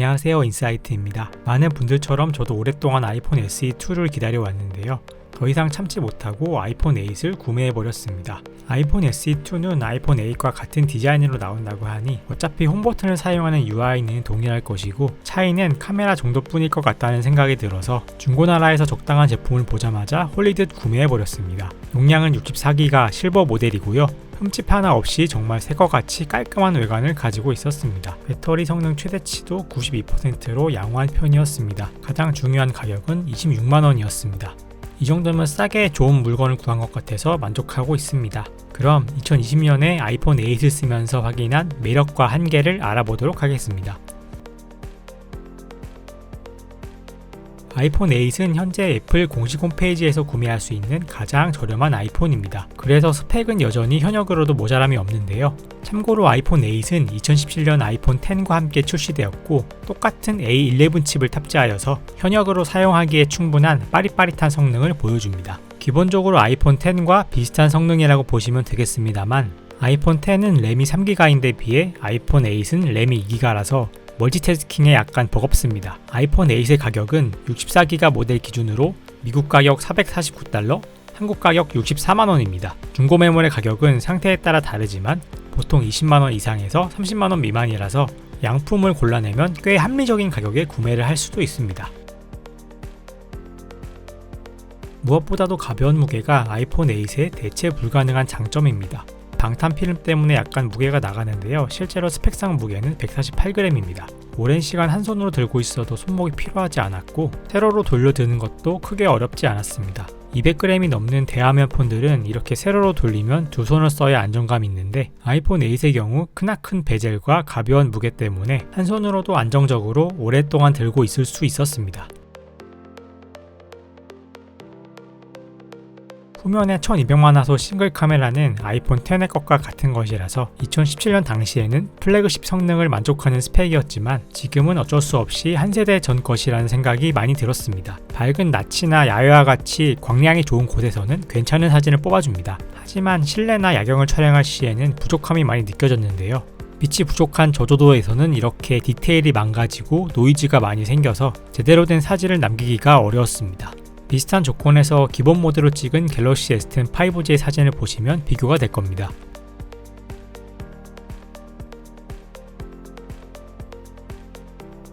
안녕하세요, 인사이트입니다. 많은 분들처럼 저도 오랫동안 아이폰 SE2를 기다려왔는데요. 더 이상 참지 못하고 아이폰 8을 구매해버렸습니다. 아이폰 SE2는 아이폰 8과 같은 디자인으로 나온다고 하니 어차피 홈버튼을 사용하는 UI는 동일할 것이고 차이는 카메라 정도뿐일 것 같다는 생각이 들어서 중고나라에서 적당한 제품을 보자마자 홀리듯 구매해버렸습니다. 용량은 64기가 실버 모델이고요. 흠집 하나 없이 정말 새것같이 깔끔한 외관을 가지고 있었습니다. 배터리 성능 최대치도 92%로 양호한 편이었습니다. 가장 중요한 가격은 26만원이었습니다. 이 정도면 싸게 좋은 물건을 구한 것 같아서 만족하고 있습니다. 그럼 2020년에 아이폰 8을 쓰면서 확인한 매력과 한계를 알아보도록 하겠습니다. 아이폰 8은 현재 애플 공식 홈페이지에서 구매할 수 있는 가장 저렴한 아이폰입니다. 그래서 스펙은 여전히 현역으로도 모자람이 없는데요. 참고로 아이폰 8은 2017년 아이폰 X과 함께 출시되었고 똑같은 A11 칩을 탑재하여서 현역으로 사용하기에 충분한 빠릿빠릿한 성능을 보여줍니다. 기본적으로 아이폰 X과 비슷한 성능이라고 보시면 되겠습니다만 아이폰 X는 램이 3기가인데 비해 아이폰 8은 램이 2기가라서 멀티태스킹에 약간 버겁습니다. 아이폰 8의 가격은 64기가 모델 기준으로 미국 가격 $449, 한국 가격 64만원입니다. 중고 매물의 가격은 상태에 따라 다르지만 보통 20만원 이상에서 30만원 미만이라서 양품을 골라내면 꽤 합리적인 가격에 구매를 할 수도 있습니다. 무엇보다도 가벼운 무게가 아이폰 8의 대체 불가능한 장점입니다. 방탄필름 때문에 약간 무게가 나가는데요. 실제로 스펙상 무게는 148g입니다. 오랜 시간 한 손으로 들고 있어도 손목이 피로하지 않았고 세로로 돌려드는 것도 크게 어렵지 않았습니다. 200g이 넘는 대화면 폰들은 이렇게 세로로 돌리면 두 손을 써야 안정감이 있는데 아이폰 8의 경우 크나큰 베젤과 가벼운 무게 때문에 한 손으로도 안정적으로 오랫동안 들고 있을 수 있었습니다. 후면의 1200만화소 싱글 카메라는 아이폰 X의 것과 같은 것이라서 2017년 당시에는 플래그십 성능을 만족하는 스펙이었지만 지금은 어쩔 수 없이 한 세대 전 것이라는 생각이 많이 들었습니다. 밝은 낮이나 야외와 같이 광량이 좋은 곳에서는 괜찮은 사진을 뽑아줍니다. 하지만 실내나 야경을 촬영할 시에는 부족함이 많이 느껴졌는데요. 빛이 부족한 저조도에서는 이렇게 디테일이 망가지고 노이즈가 많이 생겨서 제대로 된 사진을 남기기가 어려웠습니다. 비슷한 조건에서 기본 모드로 찍은 갤럭시 S10 5G의 사진을 보시면 비교가 될 겁니다.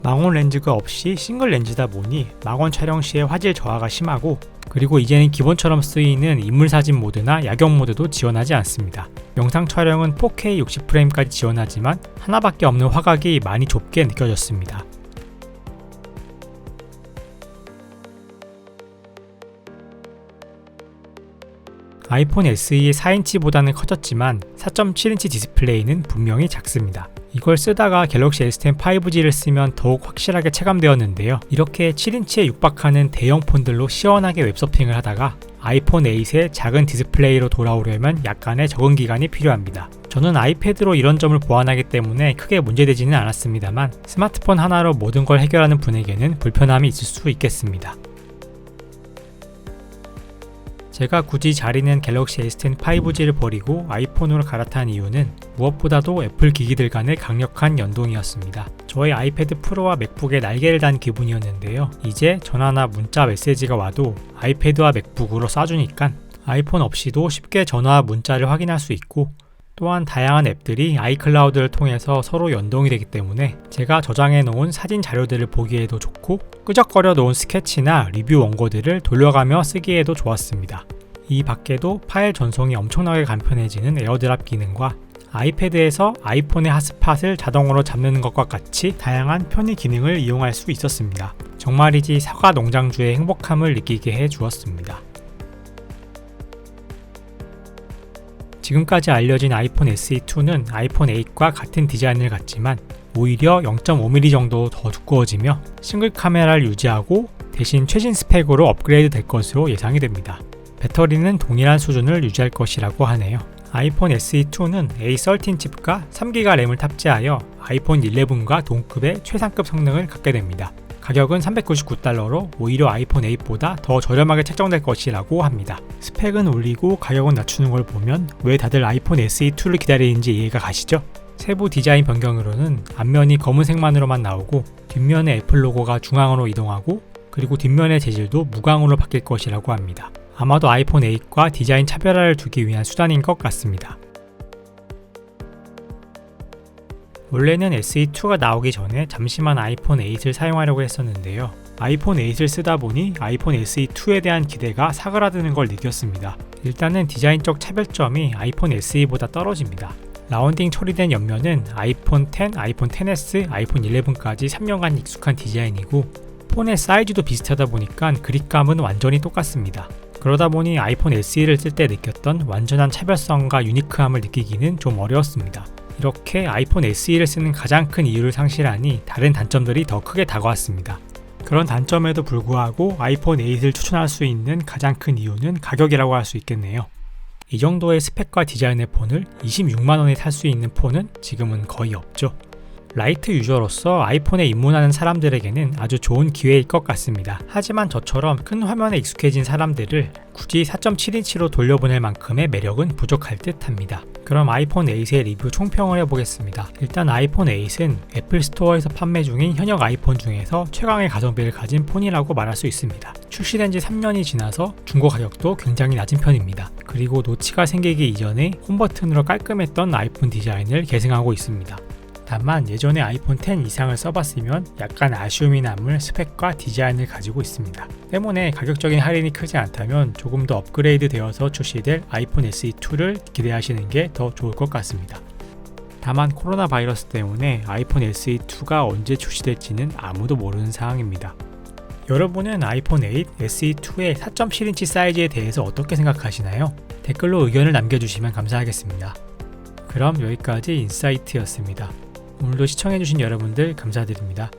망원 렌즈가 없이 싱글 렌즈다 보니 망원 촬영 시에 화질 저하가 심하고 그리고 이제는 기본처럼 쓰이는 인물사진 모드나 야경 모드도 지원하지 않습니다. 영상 촬영은 4K 60프레임까지 지원하지만 하나밖에 없는 화각이 많이 좁게 느껴졌습니다. 아이폰 SE의 4인치보다는 커졌지만 4.7인치 디스플레이는 분명히 작습니다. 이걸 쓰다가 갤럭시 S10 5G를 쓰면 더욱 확실하게 체감되었는데요. 이렇게 7인치에 육박하는 대형 폰들로 시원하게 웹서핑을 하다가 아이폰 8의 작은 디스플레이로 돌아오려면 약간의 적응 기간이 필요합니다. 저는 아이패드로 이런 점을 보완하기 때문에 크게 문제되지는 않았습니다만 스마트폰 하나로 모든 걸 해결하는 분에게는 불편함이 있을 수 있겠습니다. 제가 굳이 잘 있는 갤럭시 S10 5G를 버리고 아이폰으로 갈아탄 이유는 무엇보다도 애플 기기들 간의 강력한 연동이었습니다. 저의 아이패드 프로와 맥북에 날개를 단 기분이었는데요. 이제 전화나 문자 메시지가 와도 아이패드와 맥북으로 쏴주니까 아이폰 없이도 쉽게 전화와 문자를 확인할 수 있고 또한 다양한 앱들이 아이클라우드를 통해서 서로 연동이 되기 때문에 제가 저장해 놓은 사진 자료들을 보기에도 좋고 끄적거려 놓은 스케치나 리뷰 원고들을 돌려가며 쓰기에도 좋았습니다. 이 밖에도 파일 전송이 엄청나게 간편해지는 에어드랍 기능과 아이패드에서 아이폰의 핫스팟을 자동으로 잡는 것과 같이 다양한 편의 기능을 이용할 수 있었습니다. 정말이지 사과 농장주의 행복함을 느끼게 해 주었습니다. 지금까지 알려진 아이폰 SE2는 아이폰 8과 같은 디자인을 갖지만 오히려 0.5mm 정도 더 두꺼워지며 싱글 카메라를 유지하고 대신 최신 스펙으로 업그레이드 될 것으로 예상이 됩니다. 배터리는 동일한 수준을 유지할 것이라고 하네요. 아이폰 SE2는 A13 칩과 3기가 램을 탑재하여 아이폰 11과 동급의 최상급 성능을 갖게 됩니다. 가격은 $399로 오히려 아이폰 8보다 더 저렴하게 책정될 것이라고 합니다. 스펙은 올리고 가격은 낮추는 걸 보면 왜 다들 아이폰 SE2를 기다리는지 이해가 가시죠? 세부 디자인 변경으로는 앞면이 검은색만으로만 나오고 뒷면의 애플 로고가 중앙으로 이동하고 그리고 뒷면의 재질도 무광으로 바뀔 것이라고 합니다. 아마도 아이폰 8과 디자인 차별화를 두기 위한 수단인 것 같습니다. 원래는 SE2가 나오기 전에 잠시만 아이폰 8을 사용하려고 했었는데요. 아이폰 8을 쓰다 보니 아이폰 SE2에 대한 기대가 사그라드는 걸 느꼈습니다. 일단은 디자인적 차별점이 아이폰 SE보다 떨어집니다. 라운딩 처리된 옆면은 아이폰 10, 아이폰 XS, 아이폰 11까지 3년간 익숙한 디자인이고 폰의 사이즈도 비슷하다 보니까 그립감은 완전히 똑같습니다. 그러다 보니 아이폰 SE를 쓸 때 느꼈던 완전한 차별성과 유니크함을 느끼기는 좀 어려웠습니다. 이렇게 아이폰 SE를 쓰는 가장 큰 이유를 상실하니 다른 단점들이 더 크게 다가왔습니다. 그런 단점에도 불구하고 아이폰 8을 추천할 수 있는 가장 큰 이유는 가격이라고 할 수 있겠네요. 이 정도의 스펙과 디자인의 폰을 26만원에 살 수 있는 폰은 지금은 거의 없죠. 라이트 유저로서 아이폰에 입문하는 사람들에게는 아주 좋은 기회일 것 같습니다. 하지만 저처럼 큰 화면에 익숙해진 사람들을 굳이 4.7인치로 돌려보낼 만큼의 매력은 부족할 듯 합니다. 그럼 아이폰 8의 리뷰 총평을 해보겠습니다. 일단 아이폰 8은 애플 스토어에서 판매 중인 현역 아이폰 중에서 최강의 가성비를 가진 폰이라고 말할 수 있습니다. 출시된 지 3년이 지나서 중고 가격도 굉장히 낮은 편입니다. 그리고 노치가 생기기 이전에 홈버튼으로 깔끔했던 아이폰 디자인을 계승하고 있습니다. 다만 예전에 아이폰 10 이상을 써봤으면 약간 아쉬움이 남을 스펙과 디자인을 가지고 있습니다. 때문에 가격적인 할인이 크지 않다면 조금 더 업그레이드 되어서 출시될 아이폰 SE2를 기대하시는 게 더 좋을 것 같습니다. 다만 코로나 바이러스 때문에 아이폰 SE2가 언제 출시될지는 아무도 모르는 상황입니다. 여러분은 아이폰 8, SE2의 4.7인치 사이즈에 대해서 어떻게 생각하시나요? 댓글로 의견을 남겨주시면 감사하겠습니다. 그럼 여기까지 인사이트였습니다. 오늘도 시청해주신 여러분들 감사드립니다.